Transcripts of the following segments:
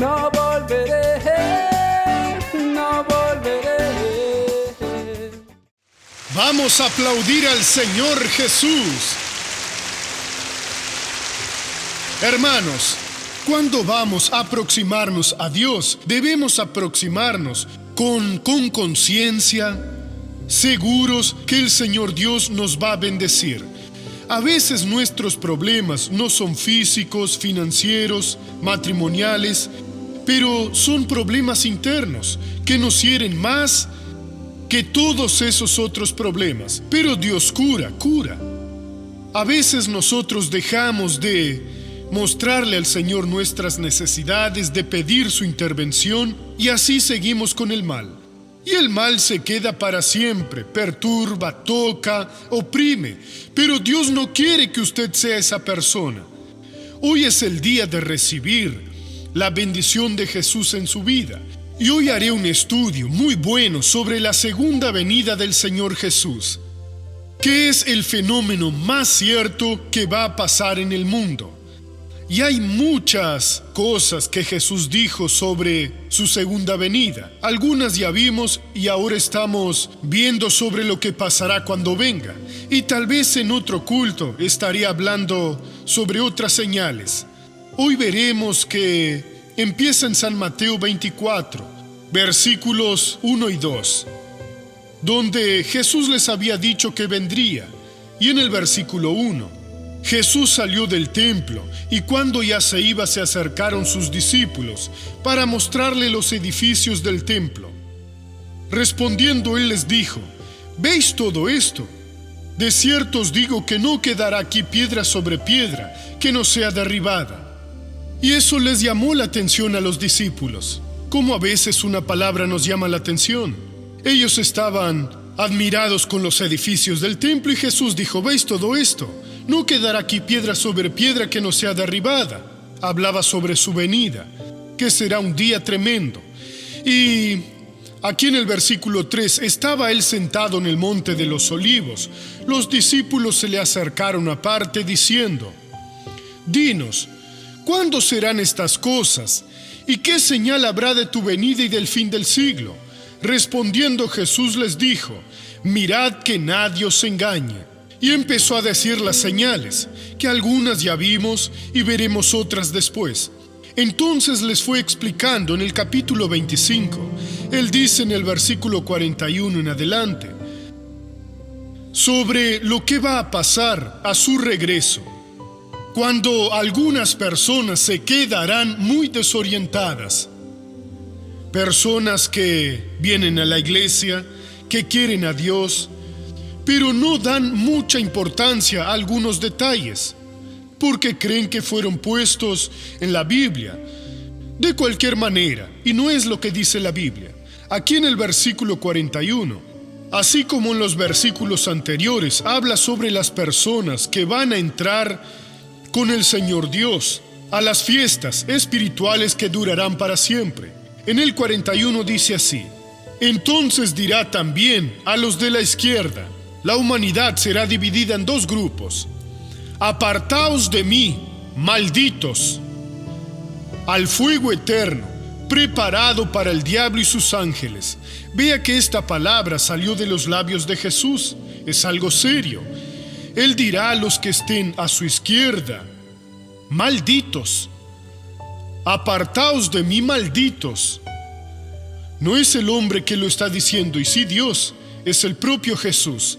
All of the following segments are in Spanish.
no volveré, no volveré. Vamos a aplaudir al Señor Jesús. Hermanos, cuando vamos a aproximarnos a Dios, debemos aproximarnos con conciencia, seguros que el Señor Dios nos va a bendecir. A veces nuestros problemas no son físicos, financieros, matrimoniales, pero son problemas internos que nos hieren más que todos esos otros problemas. Pero Dios cura. A veces nosotros dejamos de mostrarle al Señor nuestras necesidades, de pedir su intervención, y así seguimos con el mal. Y el mal se queda para siempre, perturba, toca, oprime. Pero Dios no quiere que usted sea esa persona. Hoy es el día de recibir la bendición de Jesús en su vida. Y hoy haré un estudio muy bueno sobre la segunda venida del Señor Jesús, que es el fenómeno más cierto que va a pasar en el mundo. Y hay muchas cosas que Jesús dijo sobre su segunda venida. Algunas ya vimos y ahora estamos viendo sobre lo que pasará cuando venga. Y tal vez en otro culto estaría hablando sobre otras señales. Hoy veremos que empieza en San Mateo 24, versículos 1 y 2, donde Jesús les había dicho que vendría. Y en el versículo 1, Jesús salió del templo, y cuando ya se iba, se acercaron sus discípulos para mostrarle los edificios del templo. Respondiendo él les dijo: ¿Veis todo esto? De cierto os digo que no quedará aquí piedra sobre piedra que no sea derribada. Y eso les llamó la atención a los discípulos, como a veces una palabra nos llama la atención. Ellos estaban admirados con los edificios del templo, y Jesús dijo: ¿Veis todo esto? No quedará aquí piedra sobre piedra que no sea derribada. Hablaba sobre su venida, que será un día tremendo. Y aquí en el versículo 3, estaba él sentado en el monte de los olivos. Los discípulos se le acercaron aparte diciendo: Dinos, ¿cuándo serán estas cosas? ¿Y qué señal habrá de tu venida y del fin del siglo? Respondiendo Jesús les dijo: Mirad que nadie os engañe. Y empezó a decir las señales, que algunas ya vimos y veremos otras después. Entonces les fue explicando en el capítulo 25. Él dice en el versículo 41 en adelante sobre lo que va a pasar a su regreso, cuando algunas personas se quedarán muy desorientadas. Personas que vienen a la iglesia, que quieren a Dios, pero no dan mucha importancia a algunos detalles, porque creen que fueron puestos en la Biblia de cualquier manera, y no es lo que dice la Biblia. Aquí en el versículo 41, así como en los versículos anteriores, habla sobre las personas que van a entrar con el Señor Dios a las fiestas espirituales que durarán para siempre. En el 41 dice así: Entonces dirá también a los de la izquierda: La humanidad será dividida en dos grupos. Apartaos de mí, malditos, al fuego eterno, preparado para el diablo y sus ángeles. Vea que esta palabra salió de los labios de Jesús. Es algo serio. Él dirá a los que estén a su izquierda: malditos, apartaos de mí, malditos. No es el hombre que lo está diciendo, y sí Dios, es el propio Jesús.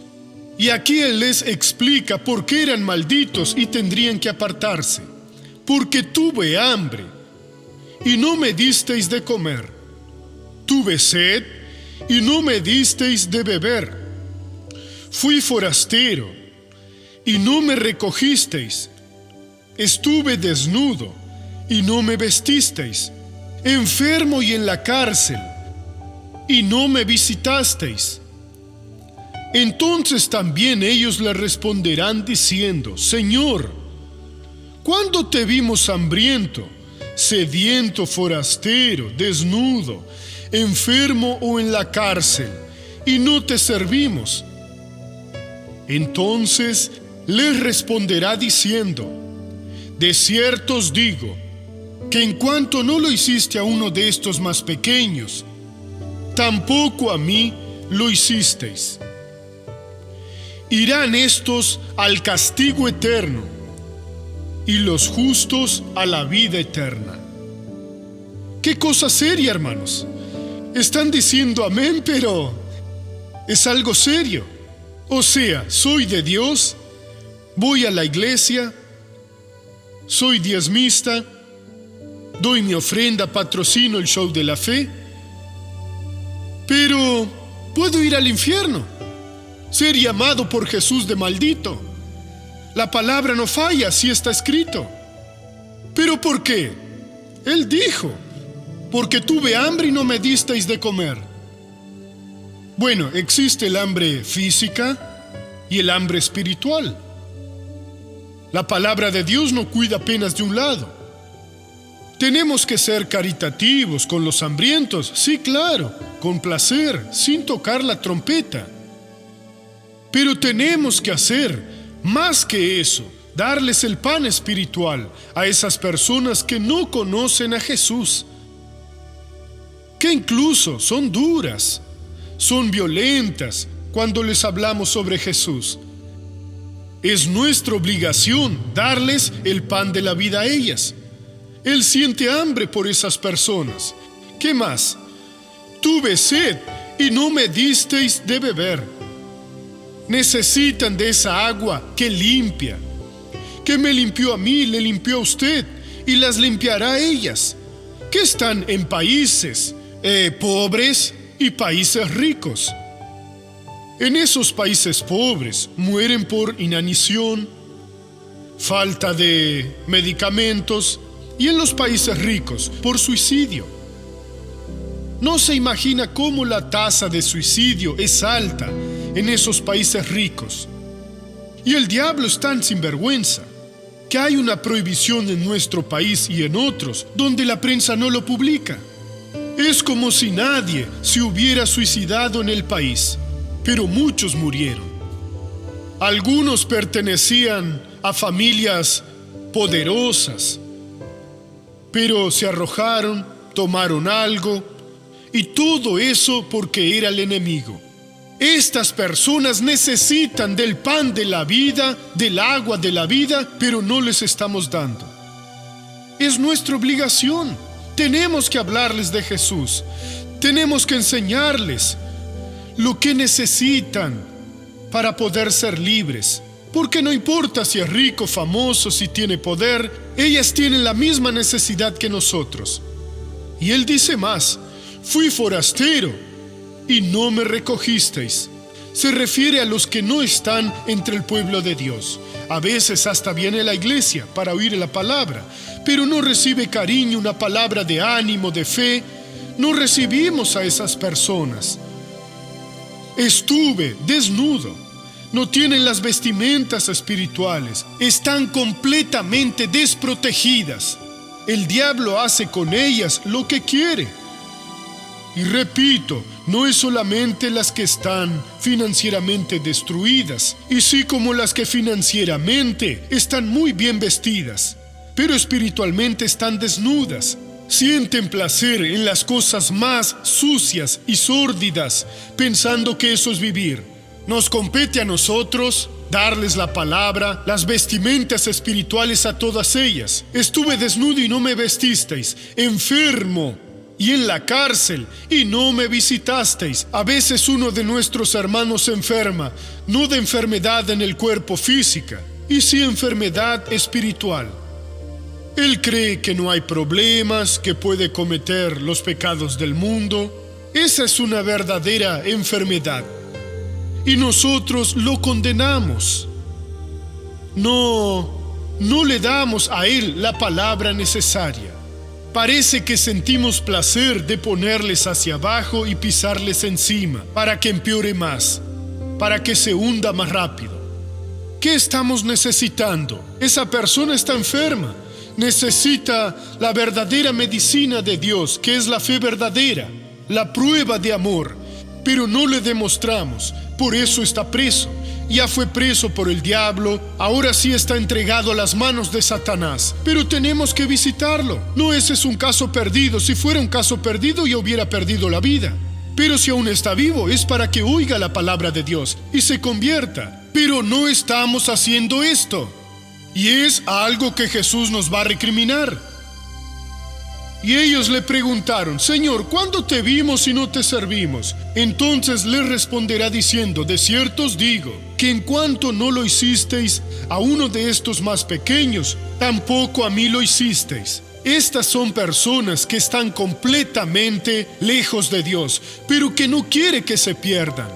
Y aquí Él les explica por qué eran malditos y tendrían que apartarse. Porque tuve hambre y no me disteis de comer. Tuve sed y no me disteis de beber. Fui forastero y no me recogisteis. Estuve desnudo y no me vestisteis. Enfermo y en la cárcel y no me visitasteis. Entonces también ellos le responderán diciendo: Señor, ¿cuándo te vimos hambriento, sediento, forastero, desnudo, enfermo o en la cárcel, y no te servimos? Entonces les responderá diciendo: De cierto os digo que en cuanto no lo hiciste a uno de estos más pequeños, tampoco a mí lo hicisteis. Irán estos al castigo eterno y los justos a la vida eterna. Qué cosa seria, hermanos. Están diciendo amén, pero es algo serio. O sea, soy de Dios, voy a la iglesia, soy diezmista, doy mi ofrenda, patrocino el show de la fe, pero puedo ir al infierno, ser llamado por Jesús de maldito. La palabra no falla, así está escrito. ¿Pero por qué? Él dijo, porque tuve hambre y no me disteis de comer. Bueno, existe el hambre física y el hambre espiritual. La palabra de Dios no cuida apenas de un lado. Tenemos que ser caritativos con los hambrientos, sí, claro, con placer, sin tocar la trompeta. Pero tenemos que hacer más que eso, darles el pan espiritual a esas personas que no conocen a Jesús, que incluso son duras, son violentas cuando les hablamos sobre Jesús. Es nuestra obligación darles el pan de la vida a ellas. Él siente hambre por esas personas. ¿Qué más? Tuve sed y no me disteis de beber. Necesitan de esa agua que limpia, que me limpió a mí, le limpió a usted y las limpiará a ellas, que están en países pobres y países ricos. En esos países pobres mueren por inanición, falta de medicamentos, y en los países ricos por suicidio. No se imagina cómo la tasa de suicidio es alta en esos países ricos. Y el diablo es tan sinvergüenza que hay una prohibición en nuestro país y en otros donde la prensa no lo publica. Es como si nadie se hubiera suicidado en el país, pero muchos murieron. Algunos pertenecían a familias poderosas, pero se arrojaron, tomaron algo, y todo eso porque era el enemigo. Estas personas necesitan del pan de la vida, del agua de la vida, pero no les estamos dando. Es nuestra obligación. Tenemos que hablarles de Jesús. Tenemos que enseñarles lo que necesitan para poder ser libres. Porque no importa si es rico, famoso, si tiene poder, ellas tienen la misma necesidad que nosotros. Y él dice más, fui forastero y no me recogisteis. Se refiere a los que no están entre el pueblo de Dios. A veces hasta viene a la iglesia para oír la palabra, pero no recibe cariño, una palabra de ánimo, de fe. No recibimos a esas personas. Estuve desnudo. No tienen las vestimentas espirituales, están completamente desprotegidas. El diablo hace con ellas lo que quiere. Y repito, no es solamente las que están financieramente destruidas, y sí como las que financieramente están muy bien vestidas, pero espiritualmente están desnudas. Sienten placer en las cosas más sucias y sórdidas, pensando que eso es vivir. Nos compete a nosotros darles la palabra, las vestimentas espirituales a todas ellas. Estuve desnudo y no me vestisteis, enfermo y en la cárcel y no me visitasteis. A veces uno de nuestros hermanos se enferma, no de enfermedad en el cuerpo física, y sí enfermedad espiritual. Él cree que no hay problemas, que puede cometer los pecados del mundo. Esa es una verdadera enfermedad. Y nosotros lo condenamos. No le damos a él la palabra necesaria. Parece que sentimos placer de ponerles hacia abajo y pisarles encima para que empeore más, para que se hunda más rápido. ¿Qué estamos necesitando? Esa persona está enferma. Necesita la verdadera medicina de Dios, que es la fe verdadera, la prueba de amor, pero no le demostramos. Por eso está preso ya fue preso por el diablo, ahora sí está entregado a las manos de Satanás. Pero tenemos que visitarlo. No, ese es un caso perdido. Si fuera un caso perdido, ya hubiera perdido la vida. Pero si aún está vivo, es para que oiga la palabra de Dios y se convierta. Pero no estamos haciendo esto. Y es algo que Jesús nos va a recriminar. Y ellos le preguntaron: Señor, ¿cuándo te vimos y no te servimos? Entonces les responderá diciendo: de cierto os digo, que en cuanto no lo hicisteis a uno de estos más pequeños, tampoco a mí lo hicisteis. Estas son personas que están completamente lejos de Dios, pero que no quiere que se pierdan.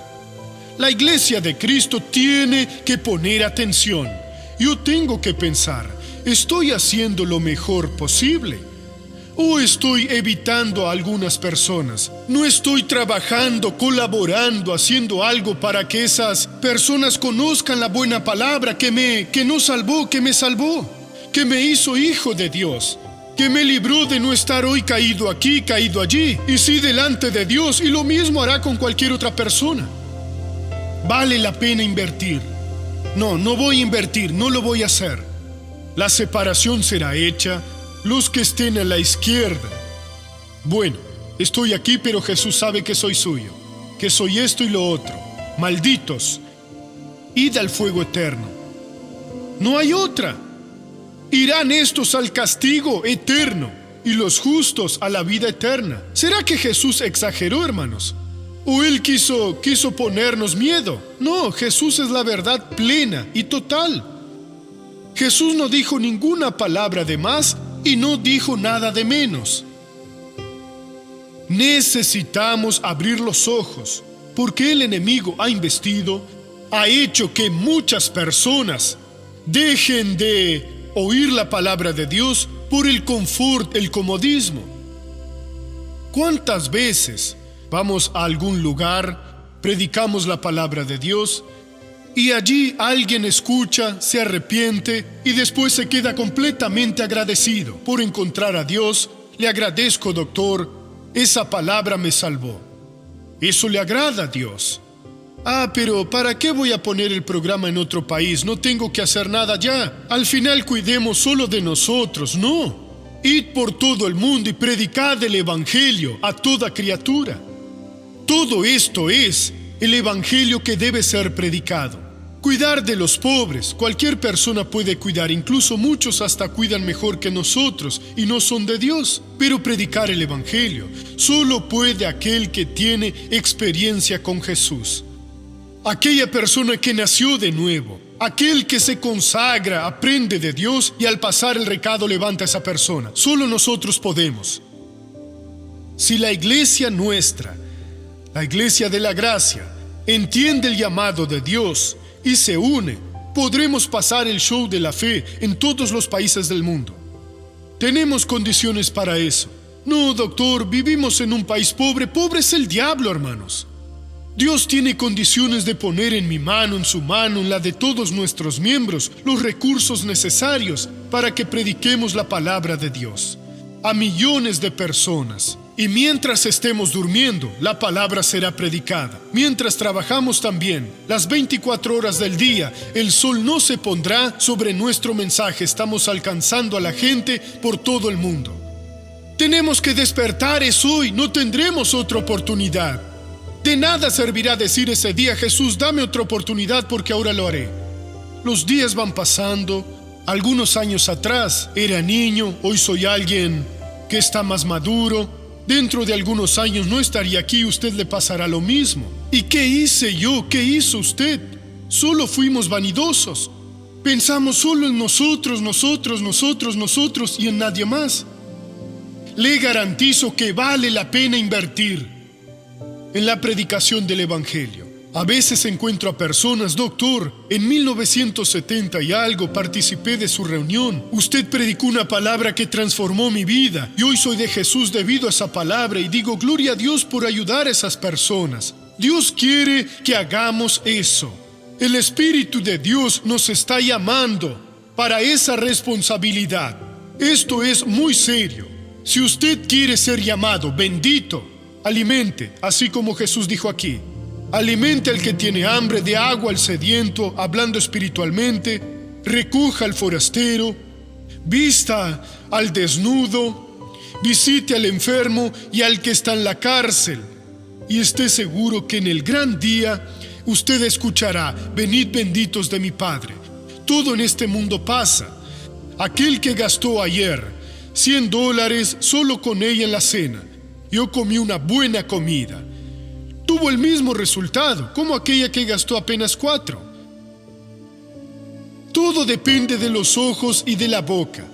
La iglesia de Cristo tiene que poner atención. Yo tengo que pensar: ¿estoy haciendo lo mejor posible? ¿O estoy evitando a algunas personas? ¿No estoy trabajando, colaborando, haciendo algo para que esas personas conozcan la buena palabra que nos salvó, que me salvó, que me hizo hijo de Dios, que me libró de no estar hoy caído aquí, caído allí, y sí delante de Dios, y lo mismo hará con cualquier otra persona? ¿Vale la pena invertir? No voy a invertir, no lo voy a hacer. La separación será hecha. Los que estén a la izquierda. Bueno, estoy aquí, pero Jesús sabe que soy suyo, que soy esto y lo otro. Malditos, id al fuego eterno. No hay otra. Irán estos al castigo eterno y los justos a la vida eterna. ¿Será que Jesús exageró, hermanos? ¿O él quiso ponernos miedo? No, Jesús es la verdad plena y total. Jesús no dijo ninguna palabra de más y no dijo nada de menos. Necesitamos abrir los ojos, porque el enemigo ha investido, ha hecho que muchas personas dejen de oír la palabra de Dios por el confort, el comodismo. ¿Cuántas veces vamos a algún lugar, predicamos la palabra de Dios, y allí alguien escucha, se arrepiente y después se queda completamente agradecido por encontrar a Dios? Le agradezco, doctor, esa palabra me salvó. Eso le agrada a Dios. Pero ¿para qué voy a poner el programa en otro país? No tengo que hacer nada ya. Al final cuidemos solo de nosotros. No. Id por todo el mundo y predicad el evangelio a toda criatura. Todo esto es el evangelio que debe ser predicado. Cuidar de los pobres. Cualquier persona puede cuidar, incluso muchos hasta cuidan mejor que nosotros y no son de Dios. Pero predicar el evangelio solo puede aquel que tiene experiencia con Jesús. Aquella persona que nació de nuevo, aquel que se consagra, aprende de Dios y al pasar el recado levanta a esa persona. Solo nosotros podemos. Si la iglesia nuestra, la iglesia de la gracia, entiende el llamado de Dios y se une, podremos pasar el show de la fe en todos los países del mundo. Tenemos condiciones para eso. No, doctor, vivimos en un país pobre. Pobre es el diablo, hermanos. Dios tiene condiciones de poner en mi mano, en su mano, en la de todos nuestros miembros, los recursos necesarios para que prediquemos la palabra de Dios a millones de personas. Y mientras estemos durmiendo, la palabra será predicada. Mientras trabajamos también, las 24 horas del día, el sol no se pondrá sobre nuestro mensaje. Estamos alcanzando a la gente por todo el mundo. Tenemos que despertar, es hoy, no tendremos otra oportunidad. De nada servirá decir ese día: Jesús, dame otra oportunidad porque ahora lo haré. Los días van pasando. Algunos años atrás era niño, hoy soy alguien que está más maduro. Dentro de algunos años no estaría aquí, usted le pasará lo mismo. ¿Y qué hice yo? ¿Qué hizo usted? Solo fuimos vanidosos. Pensamos solo en nosotros y en nadie más. Le garantizo que vale la pena invertir en la predicación del evangelio. A veces encuentro a personas: doctor, en 1970 y algo participé de su reunión. Usted predicó una palabra que transformó mi vida y hoy soy de Jesús debido a esa palabra, y digo: gloria a Dios por ayudar a esas personas. Dios quiere que hagamos eso. El Espíritu de Dios nos está llamando para esa responsabilidad. Esto es muy serio. Si usted quiere ser llamado bendito, alimente, así como Jesús dijo aquí. Alimente al que tiene hambre, dé agua al sediento, hablando espiritualmente, recoja al forastero, vista al desnudo, visite al enfermo y al que está en la cárcel. Y esté seguro que en el gran día usted escuchará: venid benditos de mi Padre. Todo en este mundo pasa. Aquel que gastó ayer $100 solo con ella en la cena, yo comí una buena comida, tuvo el mismo resultado como aquella que gastó apenas 4. Todo depende de los ojos y de la boca.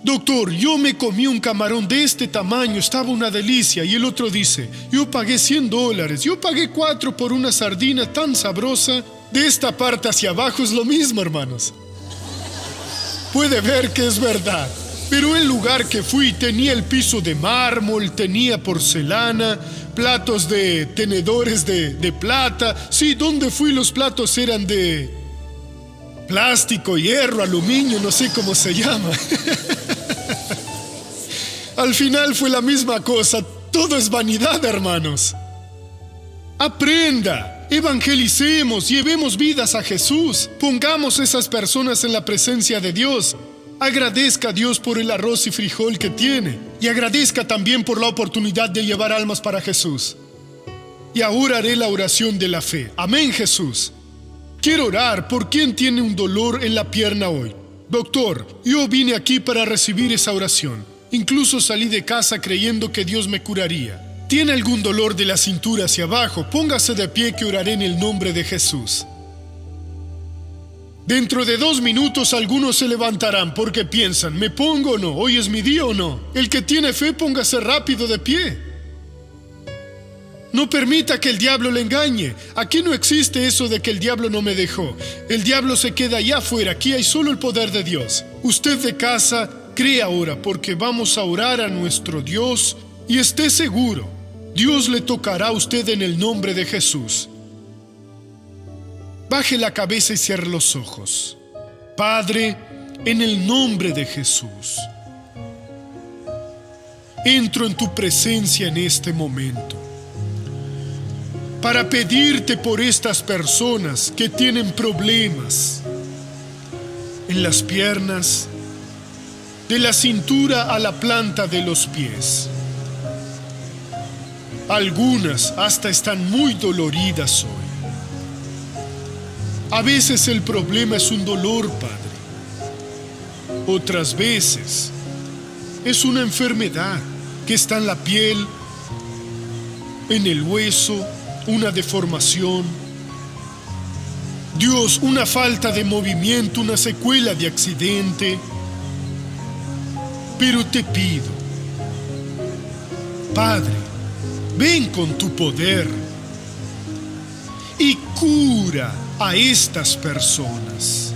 Doctor, yo me comí un camarón de este tamaño, estaba una delicia. Y el otro dice: yo pagué $100, yo pagué 4 por una sardina tan sabrosa. De esta parte hacia abajo es lo mismo, hermanos. Puede ver que es verdad. Pero el lugar que fui tenía el piso de mármol, tenía porcelana, platos de tenedores de plata. Sí, donde fui los platos eran de plástico, hierro, aluminio, no sé cómo se llama. Al final fue la misma cosa. Todo es vanidad, hermanos. Aprenda, evangelicemos, llevemos vidas a Jesús. Pongamos a esas personas en la presencia de Dios. Agradezca a Dios por el arroz y frijol que tiene. Y agradezca también por la oportunidad de llevar almas para Jesús. Y ahora haré la oración de la fe. Amén, Jesús. Quiero orar por quien tiene un dolor en la pierna hoy. Doctor, yo vine aquí para recibir esa oración. Incluso salí de casa creyendo que Dios me curaría. ¿Tiene algún dolor de la cintura hacia abajo? Póngase de pie que oraré en el nombre de Jesús. Dentro de 2 minutos algunos se levantarán porque piensan: ¿me pongo o no? ¿Hoy es mi día o no? El que tiene fe, póngase rápido de pie. No permita que el diablo le engañe. Aquí no existe eso de que el diablo no me dejó. El diablo se queda allá afuera. Aquí hay solo el poder de Dios. Usted de casa, cree ahora, porque vamos a orar a nuestro Dios, y esté seguro, Dios le tocará a usted en el nombre de Jesús. Baje la cabeza y cierre los ojos. Padre, en el nombre de Jesús, entro en tu presencia en este momento para pedirte por estas personas que tienen problemas en las piernas, de la cintura a la planta de los pies. Algunas hasta están muy doloridas hoy. A veces el problema es un dolor, Padre. Otras veces es una enfermedad que está en la piel, en el hueso, una deformación. Dios, una falta de movimiento, una secuela de accidente. Pero te pido, Padre, ven con tu poder y cura a estas personas.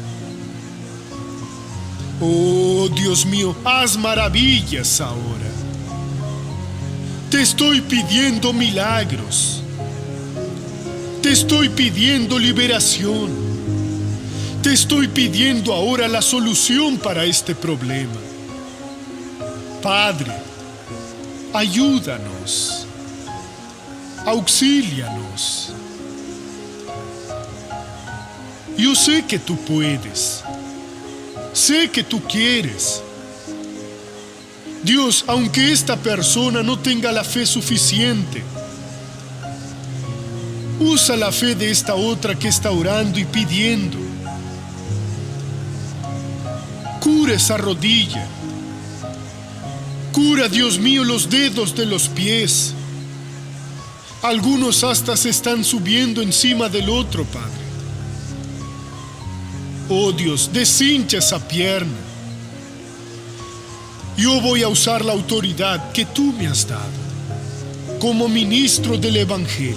Oh Dios mío, haz maravillas ahora. Te estoy pidiendo milagros. Te estoy pidiendo liberación. Te estoy pidiendo ahora la solución para este problema. Padre, ayúdanos. Auxílianos. Yo sé que tú puedes. Sé que tú quieres. Dios, aunque esta persona no tenga la fe suficiente, usa la fe de esta otra que está orando y pidiendo. Cura esa rodilla. Cura, Dios mío, los dedos de los pies. Algunos hasta se están subiendo encima del otro, Padre. Oh Dios, deshincha esa pierna. Yo voy a usar la autoridad que tú me has dado como ministro del Evangelio.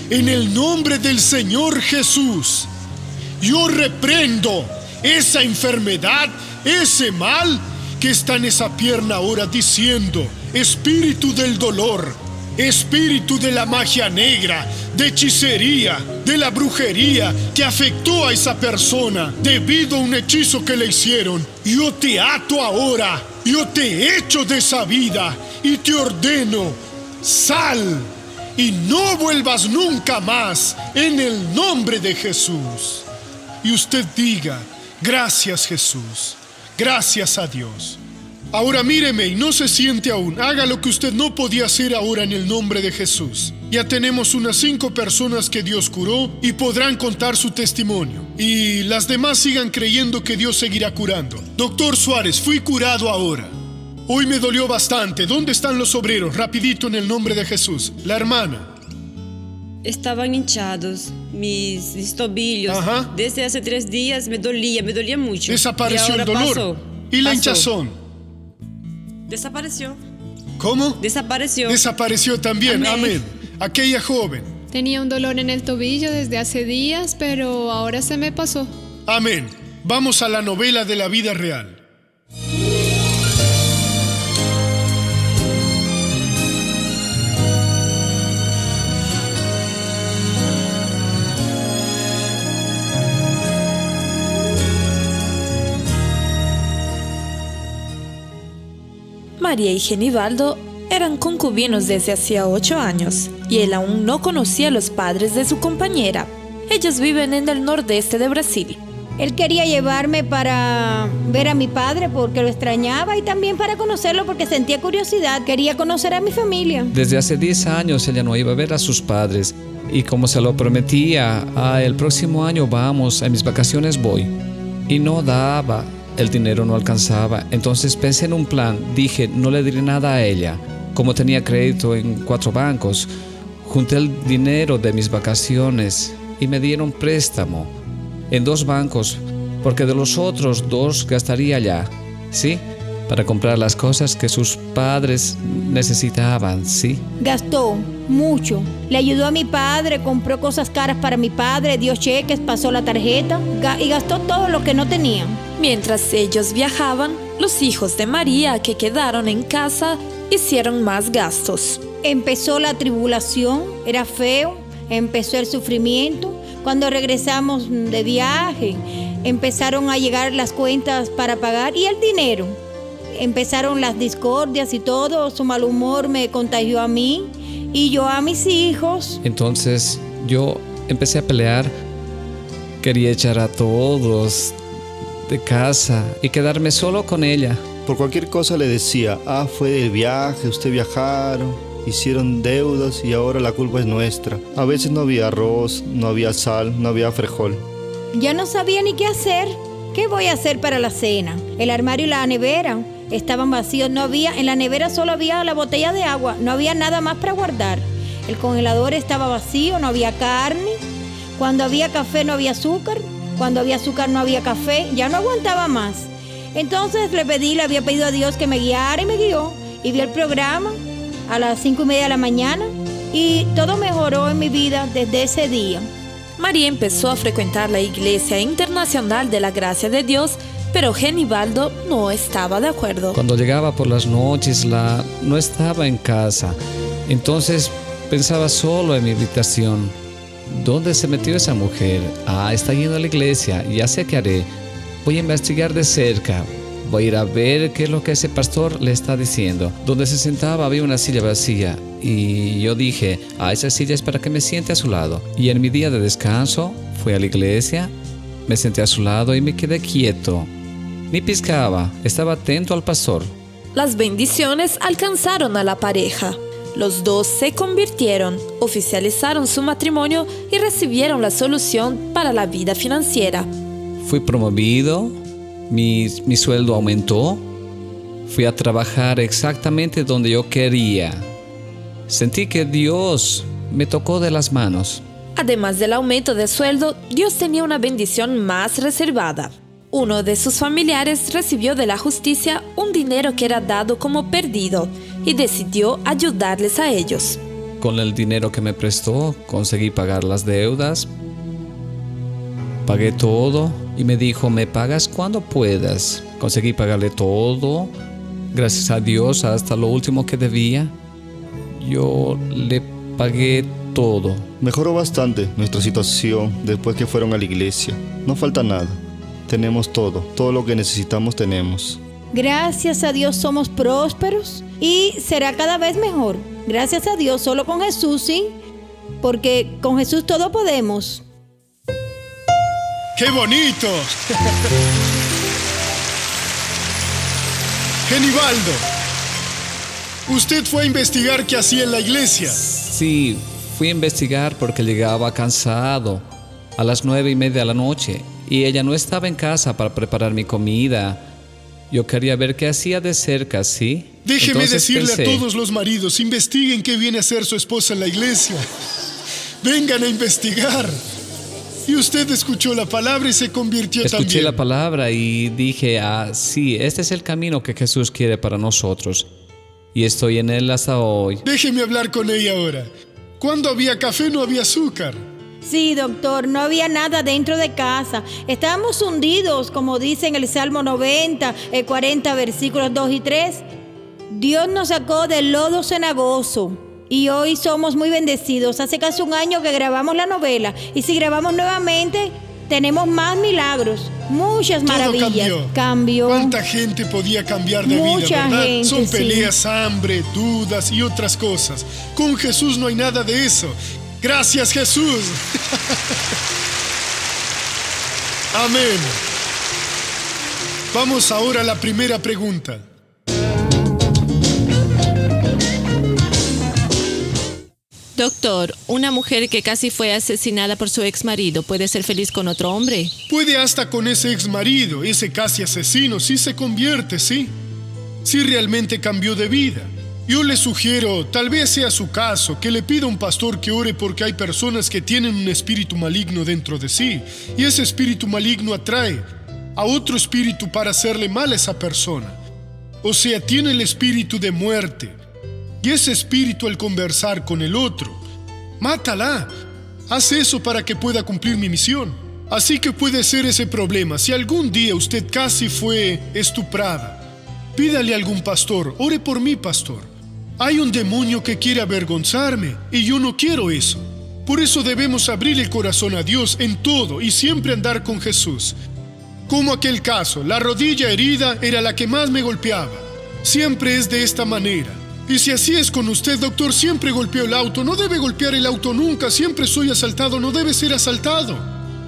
En el nombre del Señor Jesús, yo reprendo esa enfermedad, ese mal que está en esa pierna ahora, diciendo: espíritu del dolor, espíritu de la magia negra, de hechicería, de la brujería que afectó a esa persona debido a un hechizo que le hicieron, yo te ato ahora, yo te echo de esa vida y te ordeno: sal y no vuelvas nunca más en el nombre de Jesús. Y usted diga, gracias Jesús, gracias a Dios. Ahora míreme y no se siente aún. Haga lo que usted no podía hacer ahora en el nombre de Jesús. Ya tenemos unas 5 personas que Dios curó y podrán contar su testimonio. Y las demás sigan creyendo que Dios seguirá curando. Doctor Suárez, fui curado ahora. Hoy me dolió bastante. ¿Dónde están los obreros? Rapidito en el nombre de Jesús. La hermana. Estaban hinchados mis tobillos. Ajá. Desde hace 3 días me dolía mucho. Desapareció el dolor. Pasó, ¿Y la pasó. hinchazón? Desapareció. ¿Cómo? Desapareció. Desapareció también. Amén. Aquella joven. Tenía un dolor en el tobillo desde hace días, pero ahora se me pasó. Amén. Vamos a la novela de la vida real. María y Genibaldo eran concubinos desde hacía 8 años y él aún no conocía a los padres de su compañera. Ellos viven en el nordeste de Brasil. Él quería llevarme para ver a mi padre porque lo extrañaba y también para conocerlo porque sentía curiosidad. Quería conocer a mi familia. Desde hace 10 años ella no iba a ver a sus padres y como se lo prometía, el próximo año vamos, en mis vacaciones voy. Y no daba, el dinero no alcanzaba. Entonces pensé en un plan, dije no le diré nada a ella. Como tenía crédito en 4 bancos, junté el dinero de mis vacaciones y me dieron préstamo en 2 bancos, porque de los otros 2 gastaría ya, ¿sí? Para comprar las cosas que sus padres necesitaban, ¿sí? Gastó mucho. Le ayudó a mi padre, compró cosas caras para mi padre, dio cheques, pasó la tarjeta y gastó todo lo que no tenía. Mientras ellos viajaban, los hijos de María que quedaron en casa hicieron más gastos. Empezó la tribulación, era feo, empezó el sufrimiento. Cuando regresamos de viaje, empezaron a llegar las cuentas para pagar y el dinero. Empezaron las discordias y todo, su mal humor me contagió a mí y yo a mis hijos. Entonces yo empecé a pelear, quería echar a todos de casa y quedarme solo con ella. Por cualquier cosa le decía, fue del viaje, usted viajaron, hicieron deudas y ahora la culpa es nuestra. A veces no había arroz, no había sal, no había frijol. Ya no sabía ni qué hacer. ¿Qué voy a hacer para la cena? El armario y la nevera estaban vacíos, no había, en la nevera solo había la botella de agua, no había nada más para guardar. El congelador estaba vacío, no había carne. Cuando había café no había azúcar, cuando había azúcar no había café, ya no aguantaba más. Entonces le había pedido a Dios que me guiara y me guió. Y vi el programa a las 5:30 de la mañana y todo mejoró en mi vida desde ese día. María empezó a frecuentar la Iglesia Internacional de la Gracia de Dios, pero Genibaldo no estaba de acuerdo. Cuando llegaba por las noches, no estaba en casa. Entonces pensaba solo en mi habitación. ¿Dónde se metió esa mujer? Está yendo a la iglesia, ya sé qué haré. Voy a investigar de cerca. Voy a ir a ver qué es lo que ese pastor le está diciendo. Donde se sentaba había una silla vacía y yo dije, esa silla es para que me siente a su lado. Y en mi día de descanso fui a la iglesia, me senté a su lado y me quedé quieto. Ni piscaba, estaba atento al pastor. Las bendiciones alcanzaron a la pareja. Los 2 se convirtieron, oficializaron su matrimonio y recibieron la solución para la vida financiera. Fui promovido, mi sueldo aumentó, fui a trabajar exactamente donde yo quería. Sentí que Dios me tocó de las manos. Además del aumento de sueldo, Dios tenía una bendición más reservada. Uno de sus familiares recibió de la justicia un dinero que era dado como perdido y decidió ayudarles a ellos. Con el dinero que me prestó, conseguí pagar las deudas. Pagué todo y me dijo, me pagas cuando puedas. Conseguí pagarle todo, gracias a Dios, hasta lo último que debía. Yo le pagué todo. Mejoró bastante nuestra situación después que fueron a la iglesia. No falta nada. Tenemos todo lo que necesitamos tenemos. Gracias a Dios somos prósperos y será cada vez mejor. Gracias a Dios, solo con Jesús, ¿sí? Porque con Jesús todo podemos. ¡Qué bonito! Genibaldo, usted fue a investigar qué hacía en la iglesia. Sí, fui a investigar porque llegaba cansado a las 9:30 de la noche y ella no estaba en casa para preparar mi comida. Yo quería ver qué hacía de cerca, ¿sí? Déjeme Entonces decirle pensé, a todos los maridos, investiguen qué viene a hacer su esposa en la iglesia. Vengan a investigar. Y usted escuchó la palabra y se convirtió Escuché también. la palabra y dije, sí, este es el camino que Jesús quiere para nosotros. Y estoy en él hasta hoy. Déjeme hablar con ella ahora. Cuando había café no había azúcar. Sí, doctor, no había nada dentro de casa. Estábamos hundidos, como dice en el Salmo 90, 40, versículos 2 y 3. Dios nos sacó del lodo cenagoso y hoy somos muy bendecidos. Hace casi un año que grabamos la novela y si grabamos nuevamente, tenemos más milagros, muchas maravillas. Todo Cambió. ¿Cuánta gente podía cambiar de vida, Mucha verdad? gente, Son sí. peleas, hambre, dudas y otras cosas. Con Jesús no hay nada de eso. Gracias, Jesús. Amén. Vamos ahora a la primera pregunta. Doctor, una mujer que casi fue asesinada por su exmarido, ¿puede ser feliz con otro hombre? Puede hasta con ese exmarido, ese casi asesino, si se convierte, sí. Si realmente cambió de vida. Yo le sugiero, tal vez sea su caso, que le pida a un pastor que ore porque hay personas que tienen un espíritu maligno dentro de sí. Y ese espíritu maligno atrae a otro espíritu para hacerle mal a esa persona. O sea, tiene el espíritu de muerte. Y ese espíritu al conversar con el otro, mátala. Haz eso para que pueda cumplir mi misión. Así que puede ser ese problema. Si algún día usted casi fue estuprada, pídale a algún pastor, ore por mí, pastor. Hay un demonio que quiere avergonzarme y yo no quiero eso. Por eso debemos abrir el corazón a Dios en todo y siempre andar con Jesús. Como aquel caso, la rodilla herida era la que más me golpeaba. Siempre es de esta manera. Y si así es con usted, doctor, siempre golpeó el auto. No debe golpear el auto nunca. Siempre soy asaltado. No debe ser asaltado.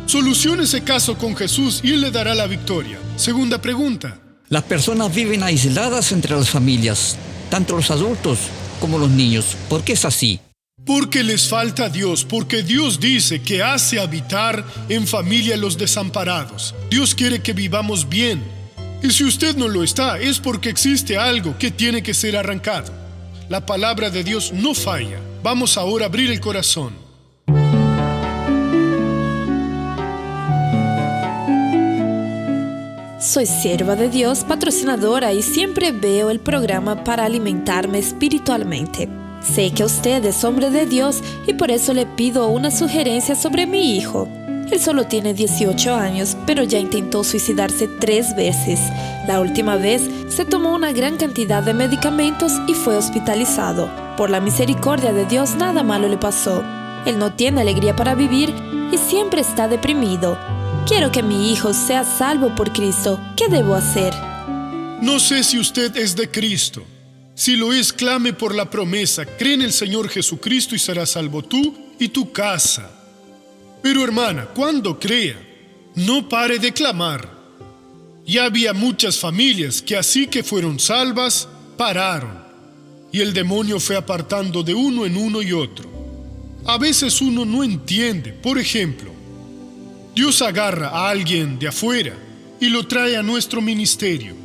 Solucione ese caso con Jesús y Él le dará la victoria. Segunda pregunta. Las personas viven aisladas entre las familias, tanto los adultos como los niños. ¿Por qué es así? Porque les falta Dios, porque Dios dice que hace habitar en familia a los desamparados. Dios quiere que vivamos bien. Y si usted no lo está, es porque existe algo que tiene que ser arrancado. La palabra de Dios no falla. Vamos ahora a abrir el corazón. Soy sierva de Dios, patrocinadora y siempre veo el programa para alimentarme espiritualmente. Sé que usted es hombre de Dios y por eso le pido una sugerencia sobre mi hijo. Él solo tiene 18 años, pero ya intentó suicidarse 3 veces. La última vez se tomó una gran cantidad de medicamentos y fue hospitalizado. Por la misericordia de Dios, nada malo le pasó. Él no tiene alegría para vivir y siempre está deprimido. Quiero que mi hijo sea salvo por Cristo. ¿Qué debo hacer? No sé si usted es de Cristo. Si lo es, clame por la promesa. Cree en el Señor Jesucristo y serás salvo tú y tu casa. Pero hermana, cuando crea, no pare de clamar. Ya había muchas familias que así que fueron salvas, pararon. Y el demonio fue apartando de uno en uno y otro. A veces uno no entiende. Por ejemplo, Dios agarra a alguien de afuera y lo trae a nuestro ministerio.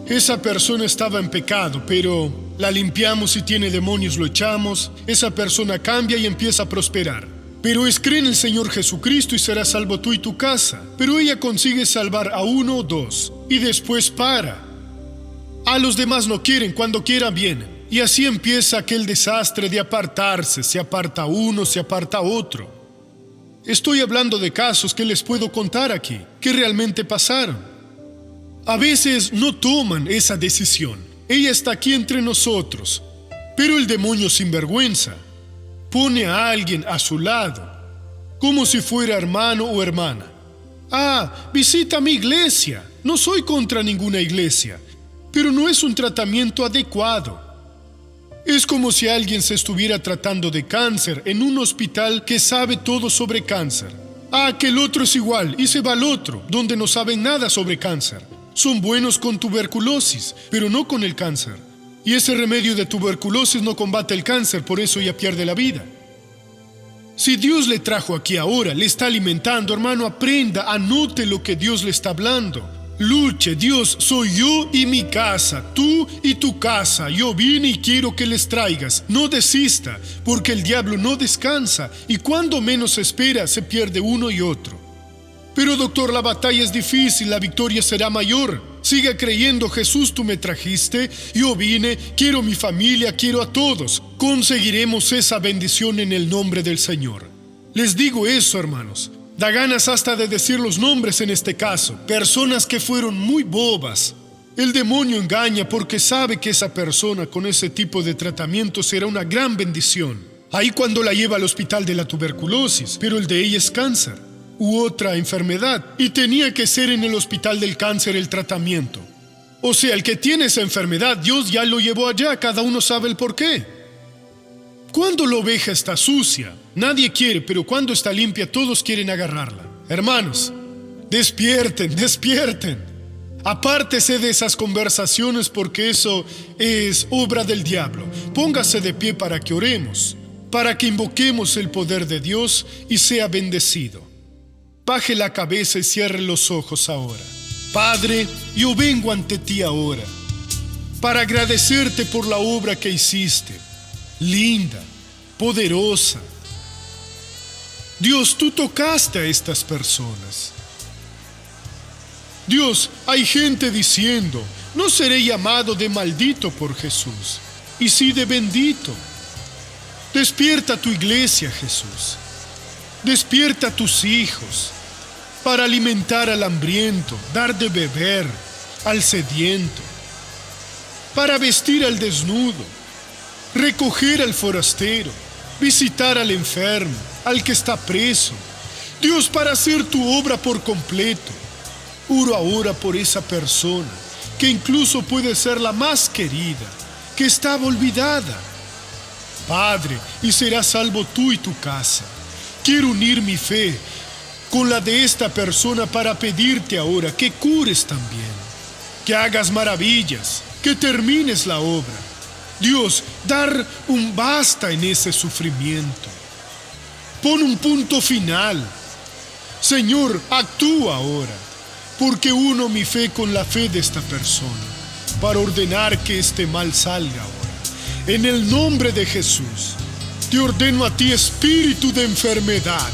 Esa persona estaba en pecado, pero la limpiamos. Si tiene demonios, lo echamos. Esa persona cambia y empieza a prosperar. Pero cree en el Señor Jesucristo y serás salvo tú y tu casa. Pero ella consigue salvar a 1 o 2 y después para. A los demás no quieren, cuando quieran vienen. Y así empieza aquel desastre de apartarse. Se aparta uno, se aparta otro. Estoy hablando de casos que les puedo contar aquí, que realmente pasaron. A veces no toman esa decisión. Ella está aquí entre nosotros, pero el demonio sinvergüenza pone a alguien a su lado, como si fuera hermano o hermana. Visita mi iglesia. No soy contra ninguna iglesia, pero no es un tratamiento adecuado. Es como si alguien se estuviera tratando de cáncer en un hospital que sabe todo sobre cáncer. Ah, que el otro es igual y se va al otro, donde no saben nada sobre cáncer. Son buenos con tuberculosis, pero no con el cáncer. Y ese remedio de tuberculosis no combate el cáncer, por eso ya pierde la vida. Si Dios le trajo aquí ahora, le está alimentando, hermano, aprenda, anote lo que Dios le está hablando. Luche, Dios, soy yo y mi casa, tú y tu casa. Yo vine y quiero que les traigas. No desista, porque el diablo no descansa y cuando menos espera se pierde uno y otro. Pero doctor, la batalla es difícil, la victoria será mayor. Siga creyendo, Jesús, tú me trajiste, yo vine, quiero mi familia, quiero a todos. Conseguiremos esa bendición en el nombre del Señor. Les digo eso, hermanos. Da ganas hasta de decir los nombres en este caso. Personas que fueron muy bobas. El demonio engaña porque sabe que esa persona con ese tipo de tratamiento será una gran bendición. Ahí cuando la lleva al hospital de la tuberculosis, pero el de ella es cáncer u otra enfermedad y tenía que ser en el hospital del cáncer el tratamiento. O sea, el que tiene esa enfermedad, Dios ya lo llevó allá, cada uno sabe el por qué. Cuando la oveja está sucia, nadie quiere, pero cuando está limpia, todos quieren agarrarla. Hermanos, despierten, despierten. Apártese de esas conversaciones porque eso es obra del diablo. Póngase de pie para que oremos, para que invoquemos el poder de Dios y sea bendecido. Baje la cabeza y cierre los ojos ahora. Padre, yo vengo ante ti ahora para agradecerte por la obra que hiciste. Linda, poderosa. Dios, tú tocaste a estas personas. Dios, hay gente diciendo, no seré llamado de maldito por Jesús, y sí de bendito. Despierta tu iglesia, Jesús. Despierta a tus hijos para alimentar al hambriento, dar de beber al sediento, para vestir al desnudo, recoger al forastero, visitar al enfermo, al que está preso. Dios, para hacer tu obra por completo. Oro ahora por esa persona, que incluso puede ser la más querida, que estaba olvidada. Padre, y serás salvo tú y tu casa. Quiero unir mi fe con la de esta persona para pedirte ahora que cures también, que hagas maravillas, que termines la obra. Dios, dar un basta en ese sufrimiento. Pon un punto final. Señor, actúa ahora, porque uno mi fe con la fe de esta persona, para ordenar que este mal salga ahora. En el nombre de Jesús, te ordeno a ti, espíritu de enfermedad,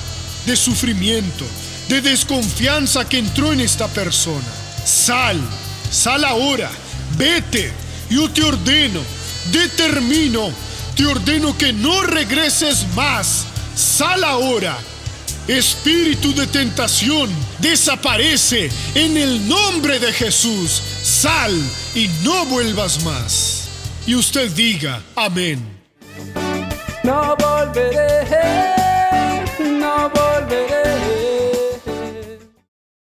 de sufrimiento, de desconfianza que entró en esta persona. Sal ahora, vete. Yo te ordeno, determino, te ordeno que no regreses más. Sal ahora. Espíritu de tentación, desaparece en el nombre de Jesús. Sal y no vuelvas más. Y usted diga, amén. No volveré.